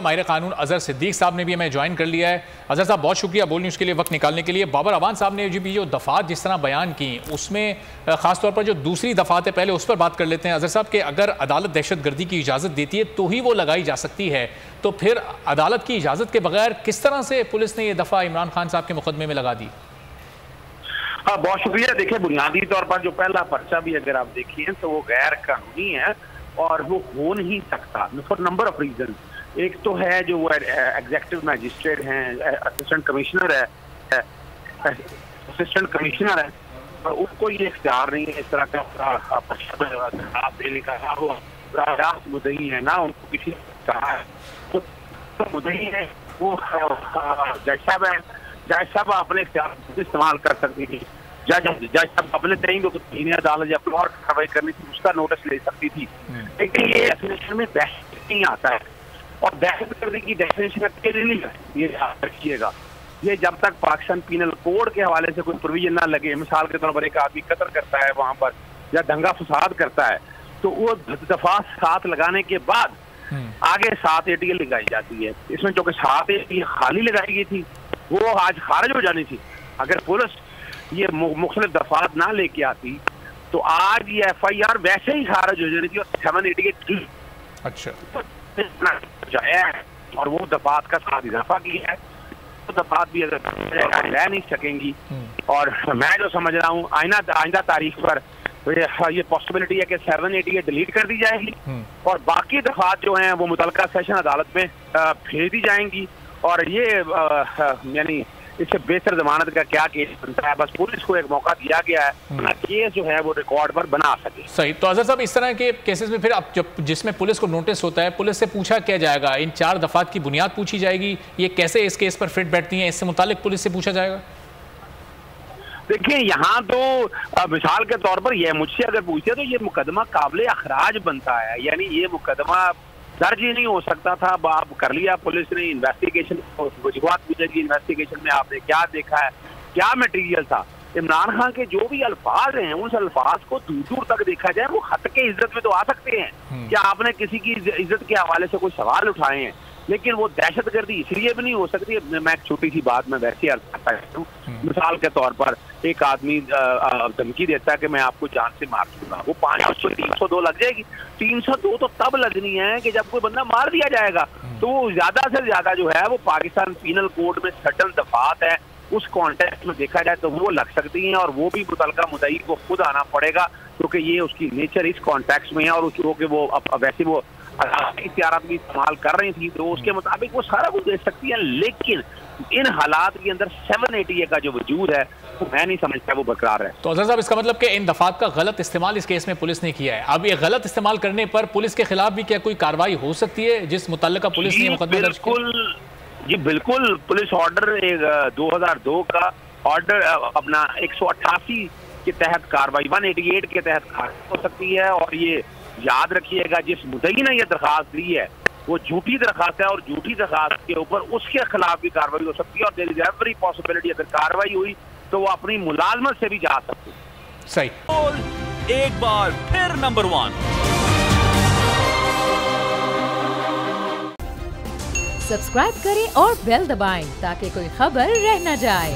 माहिर कानून अजहर सिद्दीक साहब ने भी हमें ज्वाइन कर लिया है। अजहर साहब बहुत शुक्रिया बोल न्यूज़ के लिए वक्त निकालने के लिए। बाबर अवान साहब ने जो दफ़ात जिस तरह बयान की उसमें ख़ासतौर पर जो दूसरी दफ़ात है पहले उस पर बात कर लेते हैं। अजहर साहब के अगर अदालत दहशत गर्दी की इजाज़त देती है तो ही वो लगाई जा सकती है, तो फिर अदालत की इजाज़त के बगैर किस तरह से पुलिस ने यह दफ़ा इमरान खान साहब के मुकदमे में लगा दी? हाँ, बहुत शुक्रिया। देखिए, बुनियादी तौर पर जो पहला पर्चा भी अगर आप देखिए तो वो गैर कानूनी है और वो हो नहीं सकता फॉर नंबर ऑफ रीजन। एक तो है जो वो एग्जीक्यूटिव मैजिस्ट्रेट हैं, असिस्टेंट कमिश्नर है और उनको ये इख्तियार नहीं है इस तरह का पर्चा देने का। वो रास्त मुद्दई है ना, उनको किसी ने कहा है तो मुद्दई है वो जज साहब है। जज साहब अपने इख्तियार इस्तेमाल कर सकती थी। जज साहब अपने तरीके अदालत या और कार्रवाई करनी थी, उसका नोटिस ले सकती थी। लेकिन ये डेफिनेशन में दहशत नहीं आता है और दहशतगर्दी की डेफिनेशन अकेले नहीं है, ये याद रखिएगा। ये जब तक पाकिस्तान पीनल कोड के हवाले से कोई प्रोविजन ना लगे, मिसाल के तौर पर एक आदमी कत्ल करता है वहां पर या दंगा फसाद करता है तो वो दफा 7 लगाने के बाद आगे 7 ATL लगाई जाती है। इसमें जो कि 7 ATL खाली लगाई गई थी वो आज खारिज हो जानी थी। अगर पुलिस ये मुख्तलिफ दफात ना लेके आती तो आज ये FIR वैसे ही खारिज हो जानी थी और 788 अच्छा और वो दफात का साथ इजाफा किया है। तो दफात भी अगर रह नहीं सकेंगी और मैं जो समझ रहा हूँ आइंदा तारीख पर ये पॉसिबिलिटी है कि 788 डिलीट कर दी जाएगी और बाकी दफात जो हैं वो मुतल्लिका सेशन अदालत में भेज दी जाएंगी और ये यानी इससे बेहतर जमानत का क्या केस बनता है। बस पुलिस को एक मौका दिया गया है केस जो है वो रिकॉर्ड पर बना सके। सही। तो अजहर साहब, इस तरह के केसेस में फिर अब जब जिसमें पुलिस को नोटिस होता है, पुलिस से पूछा क्या जाएगा? इन 4 दफात की बुनियाद पूछी जाएगी, ये कैसे इस केस पर फिट बैठती हैं, इससे मुतालिक पुलिस से पूछा जाएगा? देखिए, यहाँ तो मिसाल के तौर पर यह मुझसे अगर पूछे तो ये मुकदमा काबिल अखराज बनता है। यानी ये मुकदमा दर्ज ही नहीं हो सकता था। आप कर लिया, पुलिस ने इन्वेस्टिगेशन वजूहत पूछेगी, इन्वेस्टिगेशन में आपने क्या देखा है, क्या मटेरियल था। इमरान खान के जो भी अल्फाज हैं उस अल्फाज को दूर दूर तक देखा जाए वो खत के इज्जत में तो आ सकते हैं। क्या आपने किसी की इज्जत के हवाले से कोई सवाल उठाए हैं, लेकिन वो दहशतगर्दी इसलिए भी नहीं हो सकती। मैं एक छोटी सी बात में वैसे अर्ज करता हूँ। मिसाल के तौर पर एक आदमी धमकी देता है कि मैं आपको जान से मार दूंगा, वो 500 302 लग जाएगी। 302 तो तब लगनी है कि जब कोई बंदा मार दिया जाएगा। तो वो ज्यादा से ज्यादा जो है वो पाकिस्तान पीनल कोड में सर्टन दफात है, उस कॉन्टेक्स्ट में देखा जाए तो वो लग सकती हैं और वो भी मुतल्लिका मुद्दई को खुद आना पड़ेगा क्योंकि ये उसकी नेचर इस कॉन्टेक्स्ट में है और उसको वो वैसे वो इख्तियार भी इस्तेमाल कर रही थी तो उसके मुताबिक वो सारा कुछ दे सकती है। लेकिन इन हालात के अंदर 788 का जो वजूद है वो मैं नहीं समझता वो बरकरार है। तो अजहर साहब, इसका मतलब कि इन दफात का गलत इस्तेमाल इस केस में पुलिस ने किया है। अब ये गलत इस्तेमाल करने पर पुलिस के खिलाफ भी क्या कोई कार्रवाई हो सकती है जिस मुतल्लिका पुलिस ने मुकदमा दर्ज किया? जी बिल्कुल। पुलिस ऑर्डर 2002 का ऑर्डर अपना 188 के तहत कार्रवाई 188 के तहत कार्रवाई हो सकती है। और ये याद रखिएगा, जिस मुद्दई ने ये दरखास्त दी है वो झूठी दरखास्त है और झूठी दरखास्त के ऊपर उसके खिलाफ भी कार्रवाई हो सकती है और देयर इज एवरी पॉसिबिलिटी अगर कार्रवाई हुई तो वो अपनी मुलाजमत से भी जा सकती है। सही। एक बार फिर नंबर 1 सब्सक्राइब करें और बेल दबाएं ताकि कोई खबर रह न जाए।